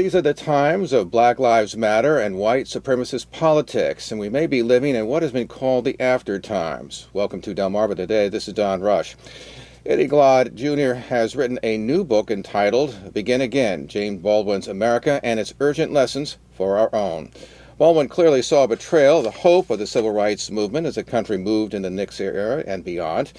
These are the times of Black Lives Matter and white supremacist politics, and we may be living in what has been called the after times. Welcome to Delmarva Today. This is Don Rush. Eddie Glaude Jr. has written a new book entitled Begin Again, James Baldwin's America and Its Urgent Lessons for Our Own. Baldwin clearly saw a betrayal of the hope of the civil rights movement as the country moved in the Nixon era and beyond.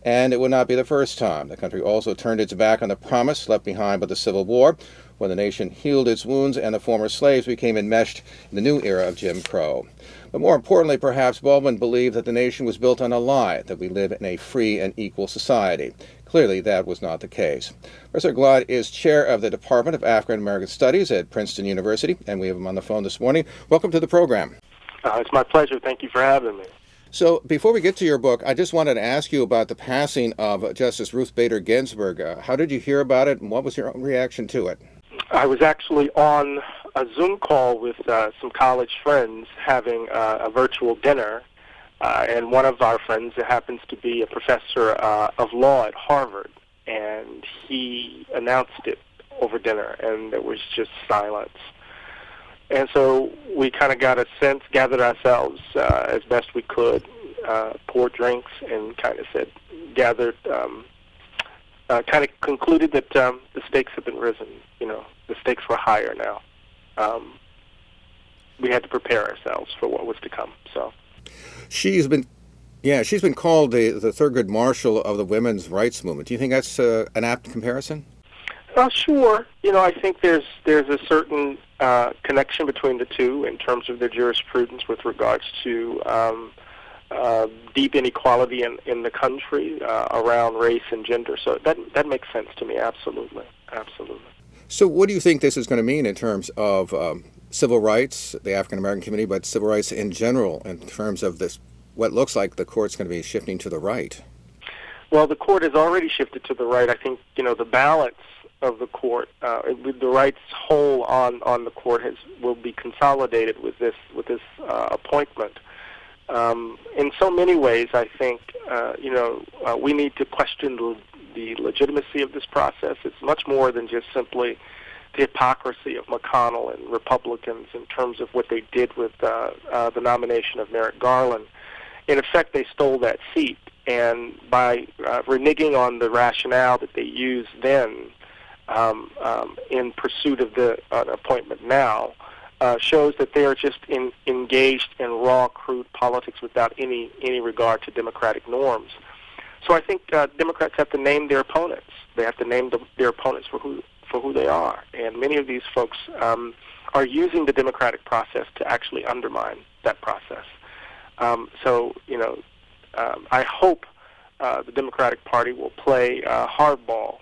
And it would not be the first time. The country also turned its back on the promise left behind by the Civil War, when the nation healed its wounds and the former slaves became enmeshed in the new era of Jim Crow. But more importantly, perhaps, Baldwin believed that the nation was built on a lie, that we live in a free and equal society. Clearly, that was not the case. Professor Glaude is chair of the Department of African American Studies at Princeton University, and we have him on the phone this morning. Welcome to the program. It's my pleasure. Thank you for having me. So before we get to your book, I just wanted to ask you about the passing of Justice Ruth Bader Ginsburg. How did you hear about it, and what was your own reaction to it? I was actually on a Zoom call with some college friends having a virtual dinner, and one of our friends happens to be a professor of law at Harvard, and he announced it over dinner, and there was just silence. And so we kind of got a sense, gathered ourselves as best we could, poured drinks, and kind of kind of concluded that the stakes have been risen. You know, the stakes were higher now. We had to prepare ourselves for what was to come. So, she's been called the Thurgood Marshall of the women's rights movement. Do you think that's an apt comparison? Sure. You know, I think there's a certain connection between the two in terms of their jurisprudence with regards to deep inequality in the country around race and gender. So that makes sense to me. Absolutely. So what do you think this is going to mean in terms of civil rights, the African American community, but civil rights in general, in terms of this, what looks like the court's going to be shifting to the right? Well, the court has already shifted to the right. I think, the balance of the court, with the rights whole on the court will be consolidated with this appointment. In so many ways, I think we need to question the legitimacy of this process. It's much more than just simply the hypocrisy of McDonnell and Republicans in terms of what they did with the nomination of Merrick Garland. In effect, they stole that seat, and by reneging on the rationale that they used then in pursuit of the appointment now, shows that they are just engaged in raw, crude politics without any regard to democratic norms. So I think Democrats have to name their opponents. They have to name their opponents for who they are. And many of these folks are using the democratic process to actually undermine that process. I hope the Democratic Party will play hardball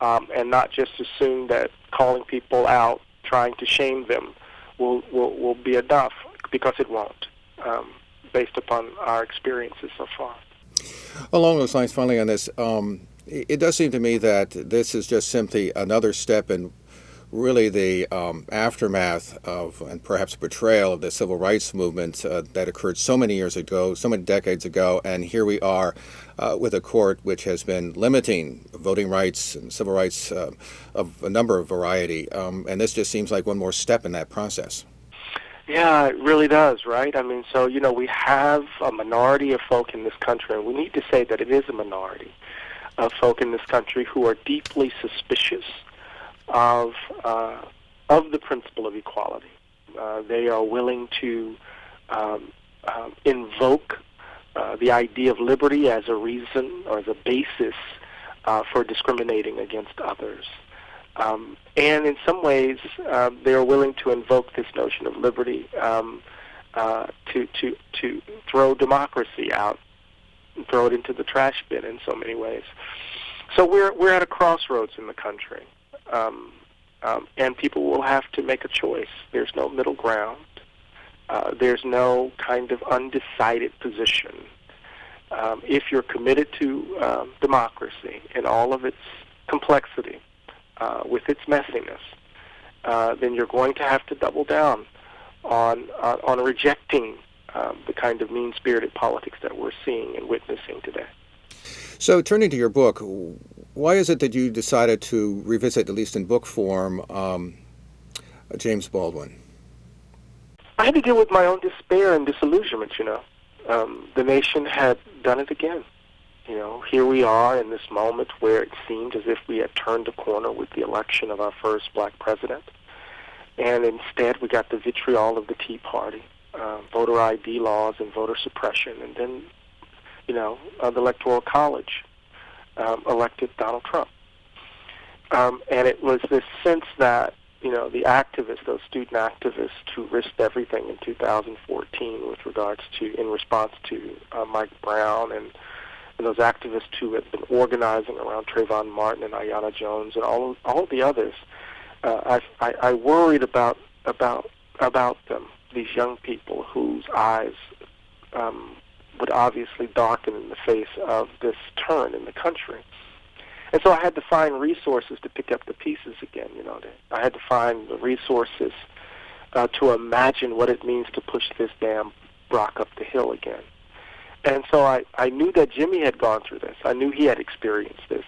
and not just assume that calling people out, trying to shame them, will be enough, because it won't, based upon our experiences so far. Along those lines, finally on this, it does seem to me that this is just simply another step in really the aftermath of, and perhaps betrayal of, the civil rights movement that occurred so many years ago, so many decades ago, and here we are with a court which has been limiting voting rights and civil rights of a number of variety, and this just seems like one more step in that process. Yeah, it really does, right? I mean, so, we have a minority of folk in this country, and we need to say that it is a minority of folk in this country who are deeply suspicious of the principle of equality. They are willing to invoke the idea of liberty as a reason or as a basis for discriminating against others. And in some ways, they are willing to invoke this notion of liberty to throw democracy out and throw it into the trash bin in so many ways. So we're at a crossroads in the country, and people will have to make a choice. There's no middle ground. There's no kind of undecided position. If you're committed to democracy in all of its complexity, with its messiness, then you're going to have to double down on rejecting the kind of mean-spirited politics that we're seeing and witnessing today. So turning to your book, why is it that you decided to revisit, at least in book form, James Baldwin? I had to deal with my own despair and disillusionment, The nation had done it again. Here we are in this moment where it seemed as if we had turned a corner with the election of our first black president. And instead, we got the vitriol of the Tea Party, voter ID laws and voter suppression. And then, the Electoral College elected Donald Trump. And it was this sense that, the activists, those student activists who risked everything in 2014 in response to Mike Brown and those activists who had been organizing around Trayvon Martin and Aiyana Jones and all of the others, I worried about them, these young people whose eyes would obviously darken in the face of this turn in the country. And so I had to find resources to pick up the pieces again, I had to find the resources to imagine what it means to push this damn rock up the hill again. And so I knew that Jimmy had gone through this. I knew he had experienced this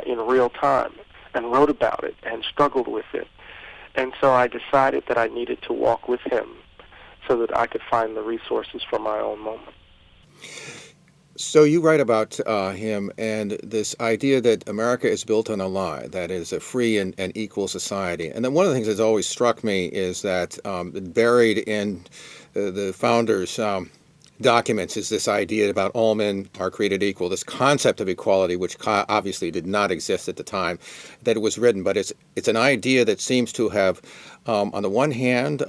in real time and wrote about it and struggled with it. And so I decided that I needed to walk with him so that I could find the resources for my own moment. So you write about him and this idea that America is built on a lie, that is a free and equal society. And then one of the things that's always struck me is that buried in the founders' documents is this idea about all men are created equal, this concept of equality, which obviously did not exist at the time that it was written. But it's an idea that seems to have, on the one hand,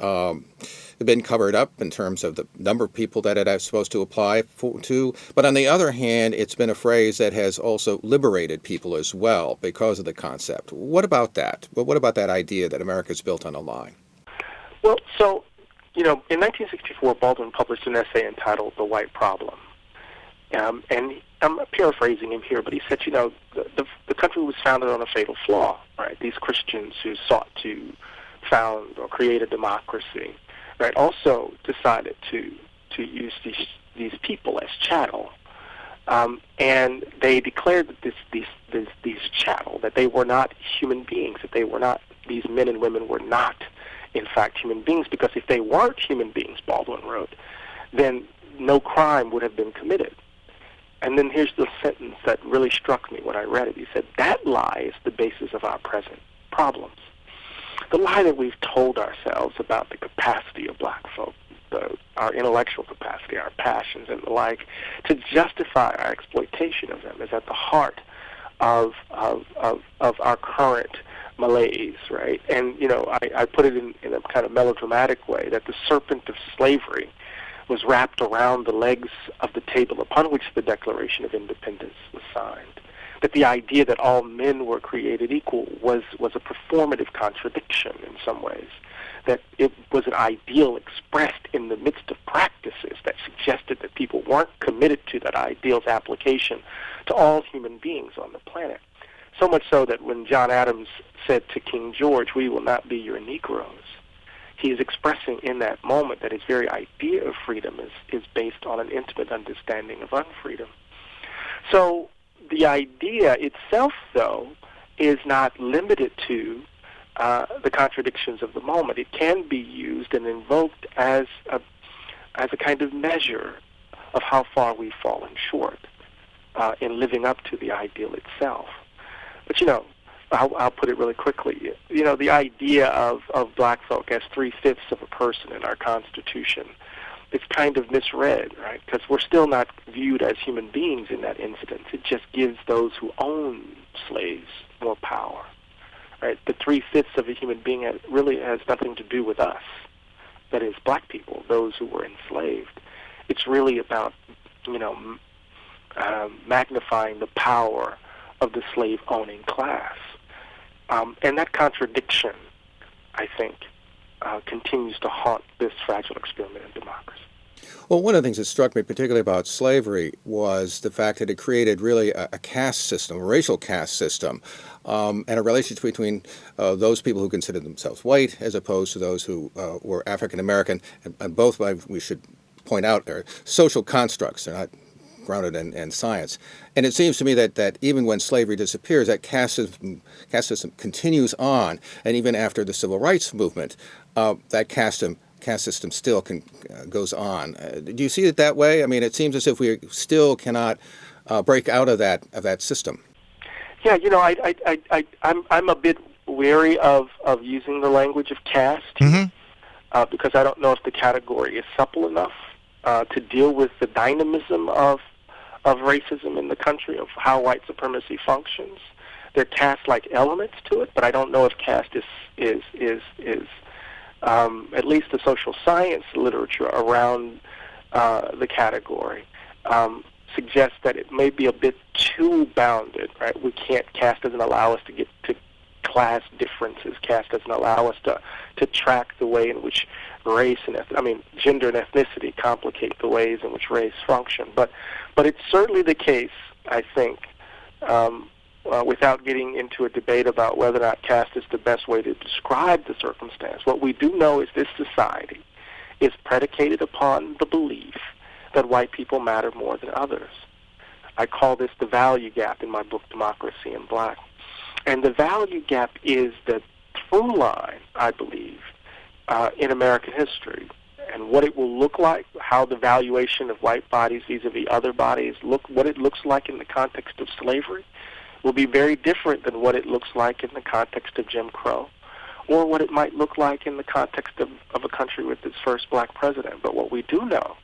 been covered up in terms of the number of people that it is supposed to apply to. But on the other hand, it's been a phrase that has also liberated people as well because of the concept. What about that? What about that idea that America is built on a lie? Well, so, in 1964, Baldwin published an essay entitled The White Problem. And I'm paraphrasing him here, but he said, the country was founded on a fatal flaw, right? These Christians who sought to found or create a democracy, right, also decided to use these people as chattel, and they declared that these chattel, that they were not human beings, that they were not, these men and women were not, in fact, human beings, because if they weren't human beings, Baldwin wrote, then no crime would have been committed. And then here's the sentence that really struck me when I read it. He said, that lie is the basis of our present problems. The lie that we've told ourselves about the capacity of black folk, our intellectual capacity, our passions and the like, to justify our exploitation of them is at the heart of our current malaise, right? And, I put it in a kind of melodramatic way that the serpent of slavery was wrapped around the legs of the table upon which the Declaration of Independence was signed. That the idea that all men were created equal was a performative contradiction in some ways. That it was an ideal expressed in the midst of practices that suggested that people weren't committed to that ideal's application to all human beings on the planet. So much so that when John Adams said to King George, "We will not be your Negroes," he is expressing in that moment that his very idea of freedom is based on an intimate understanding of unfreedom. So the idea itself, though, is not limited to the contradictions of the moment. It can be used and invoked as a kind of measure of how far we've fallen short in living up to the ideal itself. But, I'll put it really quickly. The idea of black folk as 3/5 of a person in our Constitution, it's kind of misread, right? Because we're still not viewed as human beings in that instance. It just gives those who own slaves more power, right? The 3/5 of a human being really has nothing to do with us. That is, black people, those who were enslaved. It's really about, magnifying the power of the slave-owning class. And that contradiction, I think, continues to haunt this fragile experiment in democracy. Well, one of the things that struck me particularly about slavery was the fact that it created really a caste system, a racial caste system, and a relationship between those people who considered themselves white as opposed to those who were African American. And both, we should point out, are social constructs. They're not grounded in science. And it seems to me that even when slavery disappears, that caste system continues on, and even after the civil rights movement, that caste system still goes on. Do you see it that way? I mean, it seems as if we still cannot break out of that system. Yeah, I'm a bit wary of using the language of caste because I don't know if the category is supple enough to deal with the dynamism of racism in the country, of how white supremacy functions. There are caste-like elements to it, but I don't know if caste is at least the social science literature around the category suggests that it may be a bit too bounded, right? Caste doesn't allow us to get to class differences. Caste doesn't allow us to track the way in which race and gender and ethnicity complicate the ways in which race function. But it's certainly the case, I think, without getting into a debate about whether or not caste is the best way to describe the circumstance. What we do know is this society is predicated upon the belief that white people matter more than others. I call this the value gap in my book, Democracy in Black. And the value gap is the through line, I believe, in American history. And what it will look like, how the valuation of white bodies vis-a-vis other bodies what it looks like in the context of slavery will be very different than what it looks like in the context of Jim Crow, or what it might look like in the context of a country with its first black president. But what we do know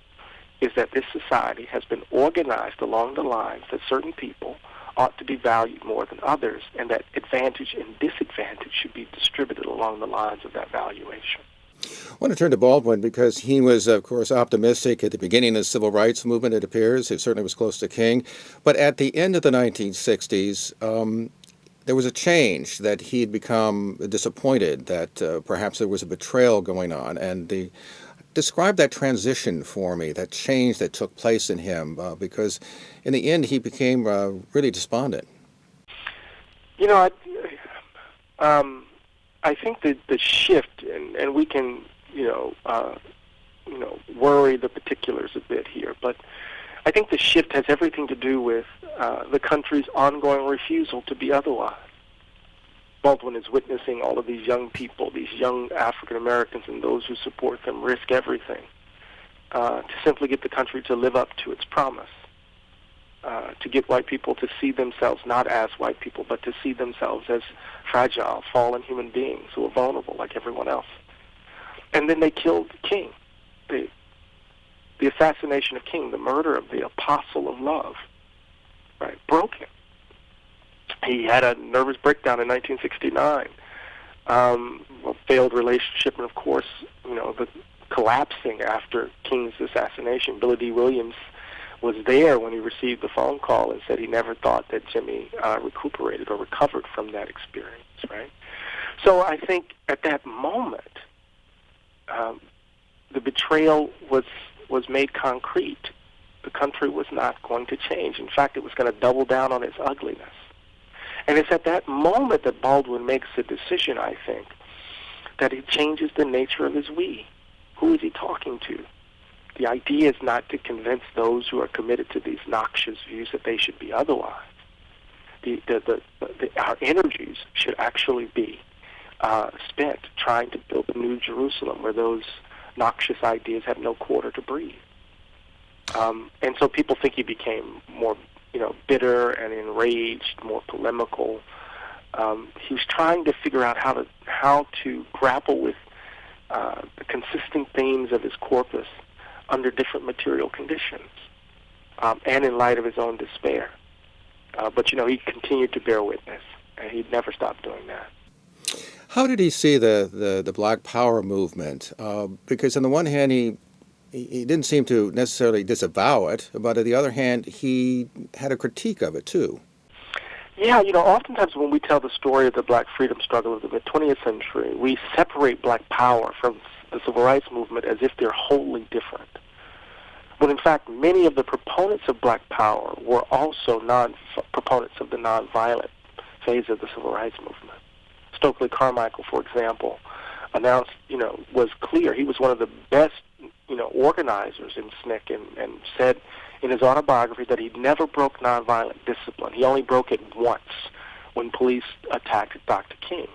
is that this society has been organized along the lines that certain people ought to be valued more than others, and that advantage and disadvantage should be distributed along the lines of that valuation. I want to turn to Baldwin because he was, of course, optimistic at the beginning of the civil rights movement, it appears. It certainly was close to King. But at the end of the 1960s, there was a change, that he'd become disappointed, that perhaps there was a betrayal going on. And describe that transition for me, that change that took place in him, because in the end he became really despondent. I think that the shift, and we can, worry the particulars a bit here, but I think the shift has everything to do with the country's ongoing refusal to be otherwise. Baldwin is witnessing all of these young people, these young African Americans and those who support them risk everything to simply get the country to live up to its promise, to get white people to see themselves not as white people, but to see themselves as fragile, fallen human beings who are vulnerable like everyone else. And then they killed King. The assassination of King, the murder of the apostle of love, right, broke him. He had a nervous breakdown in 1969, a failed relationship, and of course, the collapsing after King's assassination. Billy D. Williams was there when he received the phone call and said he never thought that Jimmy recuperated or recovered from that experience, right? So I think at that moment, the betrayal was made concrete. The country was not going to change. In fact, it was going to double down on its ugliness. And it's at that moment that Baldwin makes a decision, I think, that he changes the nature of his we. Who is he talking to? The idea is not to convince those who are committed to these noxious views that they should be otherwise. Our energies should actually be spent trying to build a new Jerusalem where those noxious ideas have no quarter to breathe. And so people think he became more bitter and enraged, more polemical. He was trying to figure out how to grapple with the consistent themes of his corpus under different material conditions, and in light of his own despair. But he continued to bear witness, and he'd never stopped doing that. How did he see the Black Power movement? Because on the one hand, he didn't seem to necessarily disavow it, but on the other hand, he had a critique of it, too. Yeah, oftentimes when we tell the story of the black freedom struggle of the mid-20th century, we separate Black Power from the civil rights movement as if they're wholly different. But in fact, many of the proponents of Black Power were also proponents of the nonviolent phase of the civil rights movement. Stokely Carmichael, for example, announced, was clear. He was one of the best organizers in SNCC and said in his autobiography that he never broke nonviolent discipline. He only broke it once when police attacked Dr. King.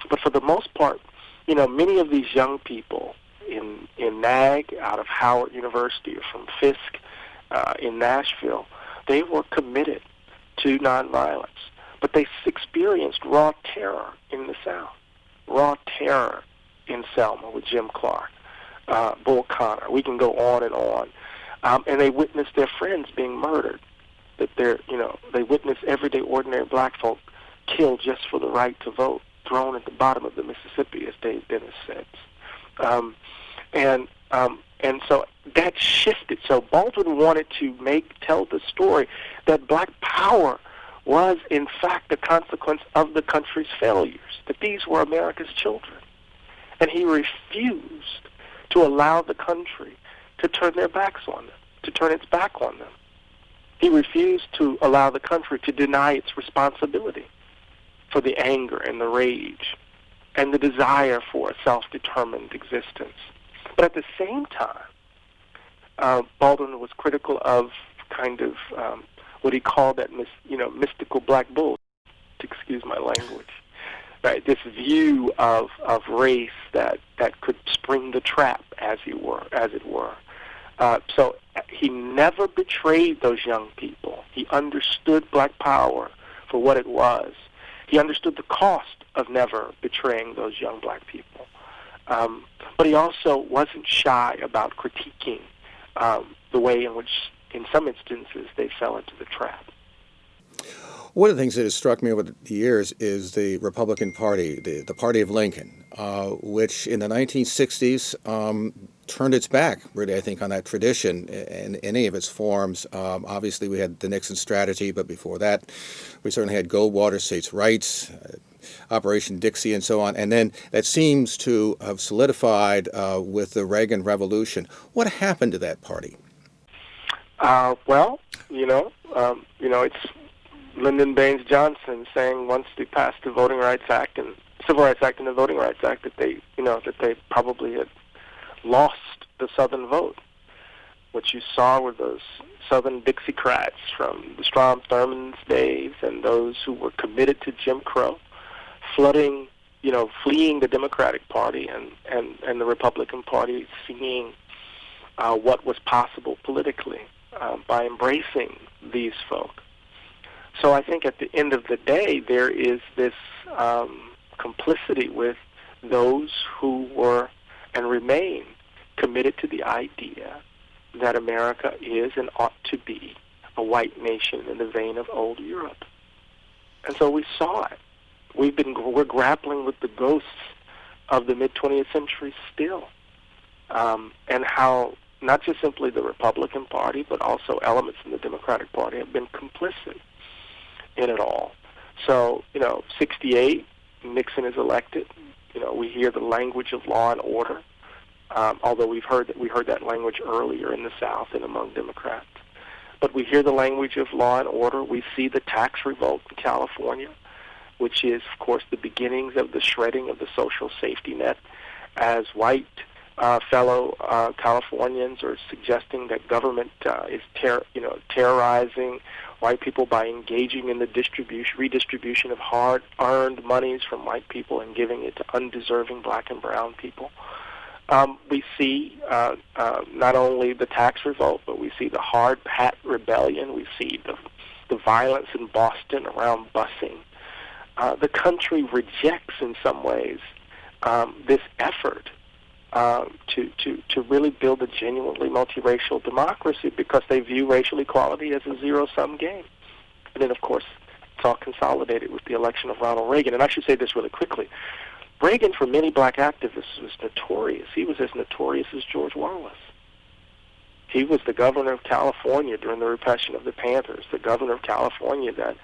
But for the most part, many of these young people in NAG, out of Howard University, or from Fisk in Nashville, they were committed to nonviolence. But they experienced raw terror in the South, raw terror in Selma with Jim Clark, Bull Connor. We can go on and on. And they witnessed their friends being murdered. That they witnessed everyday, ordinary black folk killed just for the right to vote, thrown at the bottom of the Mississippi, as Dave Dennis says. And so that shifted. So Baldwin wanted to tell the story that black power was, in fact, the consequence of the country's failures, that these were America's children. And he refused to allow the country to turn their backs on them, to turn its back on them. He refused to allow the country to deny its responsibility for the anger and the rage and the desire for a self-determined existence. But at the same time, Baldwin was critical of kind of what he called that mystical black bull, to excuse my language. Right, this view of race that could spring the trap, as it were. So he never betrayed those young people. He understood black power for what it was. He understood the cost of never betraying those young black people. But he also wasn't shy about critiquing the way in which, in some instances, they fell into the trap. One of the things that has struck me over the years is the Republican Party, the Party of Lincoln, which in the 1960s turned its back, really, I think, on that tradition in any of its forms. Obviously, we had the Nixon strategy, but before that, we certainly had Goldwater, states' rights, Operation Dixie, and so on. And then that seems to have solidified with the Reagan Revolution. What happened to that party? It's Lyndon Baines Johnson saying once they passed the Voting Rights Act and Civil Rights Act and the Voting Rights Act that they probably had lost the Southern vote. What you saw were those Southern Dixiecrats from the Strom Thurmond's days and those who were committed to Jim Crow, fleeing the Democratic Party and the Republican Party, seeing what was possible politically by embracing these folk. So I think at the end of the day, there is this complicity with those who were and remain committed to the idea that America is and ought to be a white nation in the vein of old Europe. And so we saw it. We're grappling with the ghosts of the mid-20th century still, and how not just simply the Republican Party, but also elements in the Democratic Party have been complicit in it all. So, 68, Nixon is elected. We hear the language of law and order, although we heard that language earlier in the South and among Democrats. But we hear the language of law and order. We see the tax revolt in California, which is, of course, the beginnings of the shredding of the social safety net, as white fellow Californians are suggesting that government is terrorizing white people by engaging in the redistribution of hard-earned monies from white people and giving it to undeserving black and brown people. We see not only the tax revolt, but we see the hard hat rebellion. We see the violence in Boston around busing. The country rejects, in some ways, this effort to really build a genuinely multiracial democracy because they view racial equality as a zero-sum game. And then, of course, it's all consolidated with the election of Ronald Reagan. And I should say this really quickly. Reagan, for many black activists, was notorious. He was as notorious as George Wallace. He was the governor of California during the repression of the Panthers, the governor of California that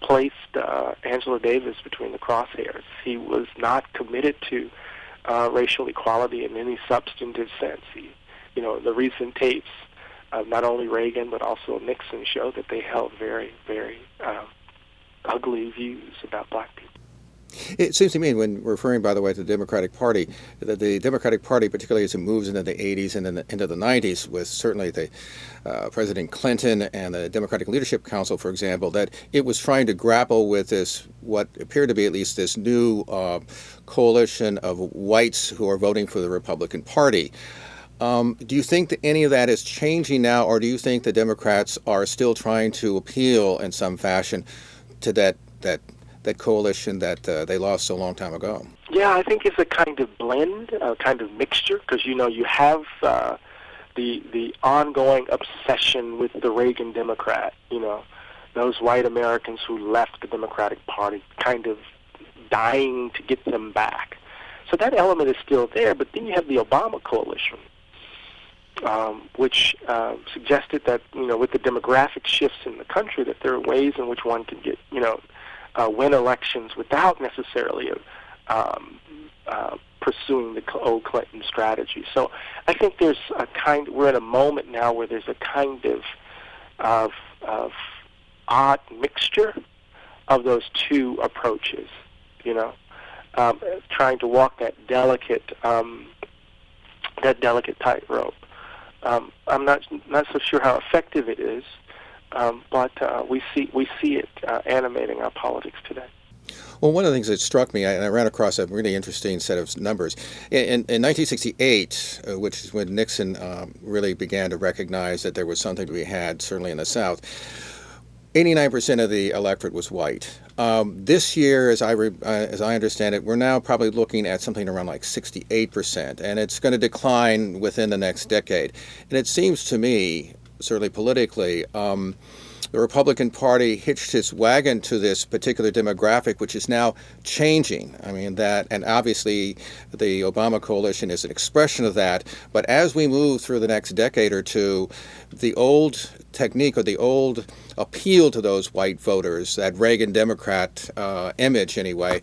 placed Angela Davis between the crosshairs. He was not committed to racial equality in any substantive sense. The recent tapes of not only Reagan but also Nixon show that they held very, very ugly views about black people. It seems to me, when referring, by the way, to the Democratic Party, that the Democratic Party, particularly as it moves into the 80s and into the 90s, with certainly the President Clinton and the Democratic Leadership Council, for example, that it was trying to grapple with this, what appeared to be at least this new coalition of whites who are voting for the Republican Party. Do you think that any of that is changing now, or do you think the Democrats are still trying to appeal in some fashion to that coalition that they lost a long time ago? Yeah, I think it's a kind of blend, a kind of mixture, because you have the ongoing obsession with the Reagan Democrat. Those white Americans who left the Democratic Party, kind of dying to get them back. So that element is still there. But then you have the Obama coalition, which suggested that with the demographic shifts in the country, that there are ways in which one can get win elections without necessarily pursuing the old Clinton strategy. So I think we're in a moment now where there's a kind of odd mixture of those two approaches, trying to walk that delicate tightrope. I'm not so sure how effective it is. But we see it animating our politics today. Well, one of the things that struck me, and I ran across a really interesting set of numbers, in 1968, which is when Nixon really began to recognize that there was something to be had, certainly in the South, 89% of the electorate was white. This year, as I understand it, we're now probably looking at something around like 68%, and it's going to decline within the next decade. And it seems to me, certainly politically, the Republican Party hitched its wagon to this particular demographic, which is now changing. I mean, and obviously the Obama coalition is an expression of that. But as we move through the next decade or two, the old technique, or the old appeal to those white voters, that Reagan Democrat image anyway,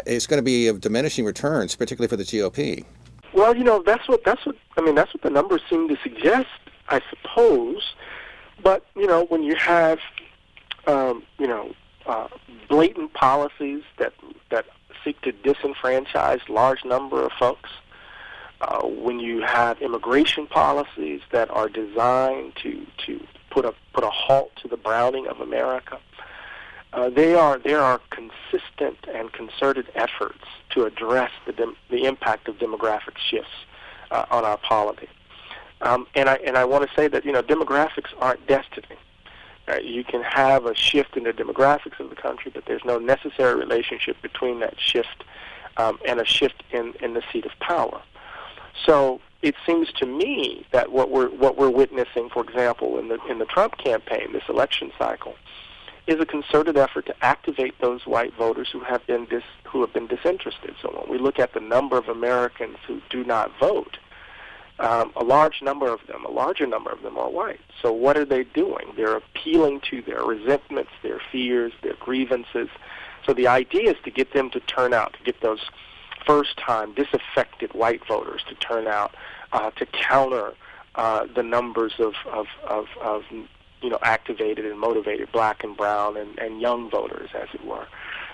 is going to be of diminishing returns, particularly for the GOP. Well, that's what the numbers seem to suggest, I suppose. But when you have blatant policies that seek to disenfranchise large number of folks, when you have immigration policies that are designed to put a halt to the browning of America, there are consistent and concerted efforts to address the impact of demographic shifts on our polity. And I want to say that demographics aren't destiny. You can have a shift in the demographics of the country, but there's no necessary relationship between that shift and a shift in the seat of power. So it seems to me that what we're witnessing, for example, in the Trump campaign, this election cycle, is a concerted effort to activate those white voters who have been disinterested. So when we look at the number of Americans who do not vote, a larger number of them are white. So what are they doing? They're appealing to their resentments, their fears, their grievances. So the idea is to get them to turn out, to get those first-time disaffected white voters to turn out, to counter the numbers of activated and motivated black and brown and young voters, as it were.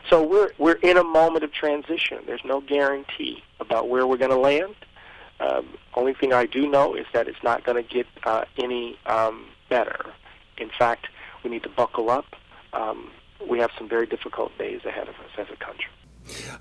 So we're in a moment of transition. There's no guarantee about where we're going to land. Only thing I do know is that it's not going to get any better. In fact, we need to buckle up. We have some very difficult days ahead of us as a country.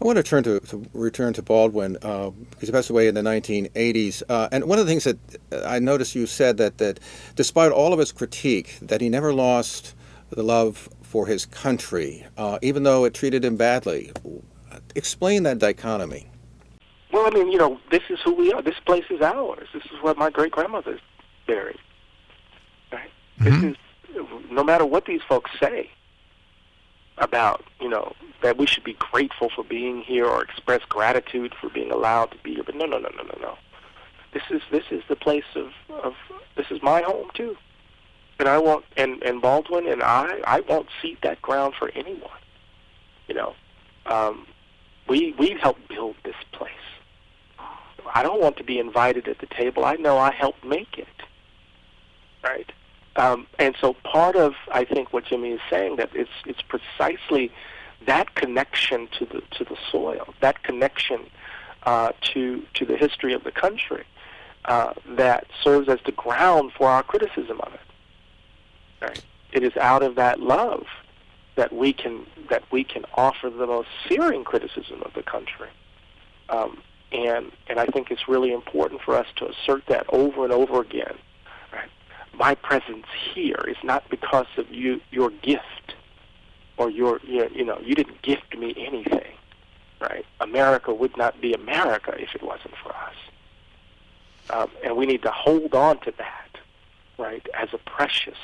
I want to return to Baldwin, because he passed away in the 1980s. And one of the things that I noticed you said that despite all of his critique, that he never lost the love for his country, even though it treated him badly. Explain that dichotomy. Well, this is who we are. This place is ours. This is what my great-grandmother buried. Right? Mm-hmm. This is, no matter what these folks say about, that we should be grateful for being here or express gratitude for being allowed to be here. But no. This is the place of this is my home too. And I won't, and Baldwin and I won't cede that ground for anyone. We helped build this place. I don't want to be invited at the table. I know I helped make it. Right? And so part of, I think, what Jimmy is saying, that it's precisely that connection to the soil, that connection to the history of the country, that serves as the ground for our criticism of it. Right? It is out of that love that we can offer the most searing criticism of the country. And I think it's really important for us to assert that over and over again. Right? My presence here is not because of your gift, or you didn't gift me anything. Right? America would not be America if it wasn't for us. And we need to hold on to that, right, as a precious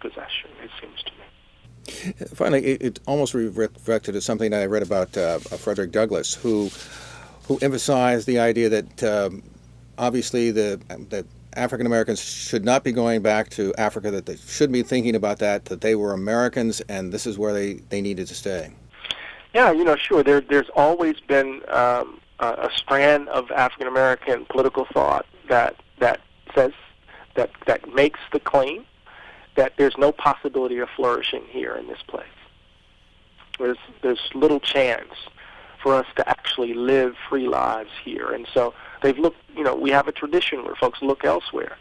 possession, it seems to me. Finally, it almost reflected as something that I read about Frederick Douglass, who emphasized the idea that obviously that African Americans should not be going back to Africa, that they should be thinking about that they were Americans, and this is where they needed to stay. Yeah, sure. There's always been a strand of African American political thought that says that makes the claim that there's no possibility of flourishing here in this place. There's little chance for us to actually live free lives here, and so they've looked. We have a tradition where folks look elsewhere.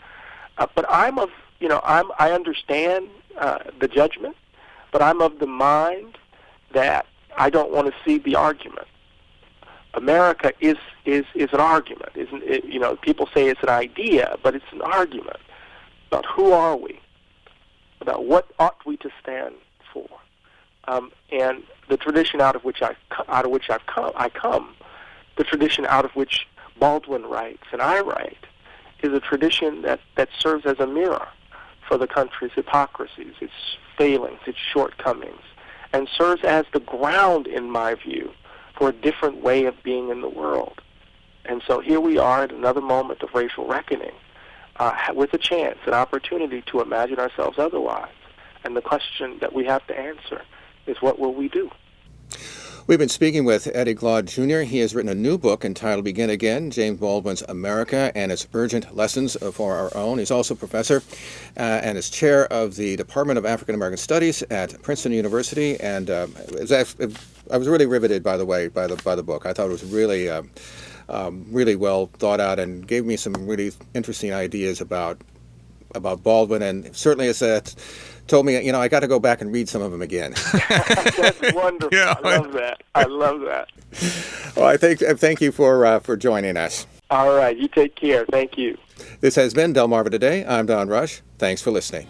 But I understand the judgment, but I'm of the mind that I don't want to see the argument. America is an argument, isn't it? People say it's an idea, but it's an argument about who are we, about what ought we to stand for, and the tradition out of which I come, the tradition out of which Baldwin writes and I write, is a tradition that serves as a mirror for the country's hypocrisies, its failings, its shortcomings, and serves as the ground, in my view, for a different way of being in the world. And so here we are at another moment of racial reckoning, with a chance, an opportunity to imagine ourselves otherwise. And the question that we have to answer is, what will we do? We've been speaking with Eddie Glaude, Jr. He has written a new book entitled Begin Again, James Baldwin's America and Its Urgent Lessons for Our Own. He's also professor and is chair of the Department of African American Studies at Princeton University. And I was really riveted, by the way, by the book. I thought it was really well thought out and gave me some really interesting ideas about Baldwin, and certainly it's told me, I got to go back and read some of them again. That's wonderful. Yeah. I love that. Well, I thank you for joining us. All right. You take care. Thank you. This has been Delmarva Today. I'm Don Rush. Thanks for listening.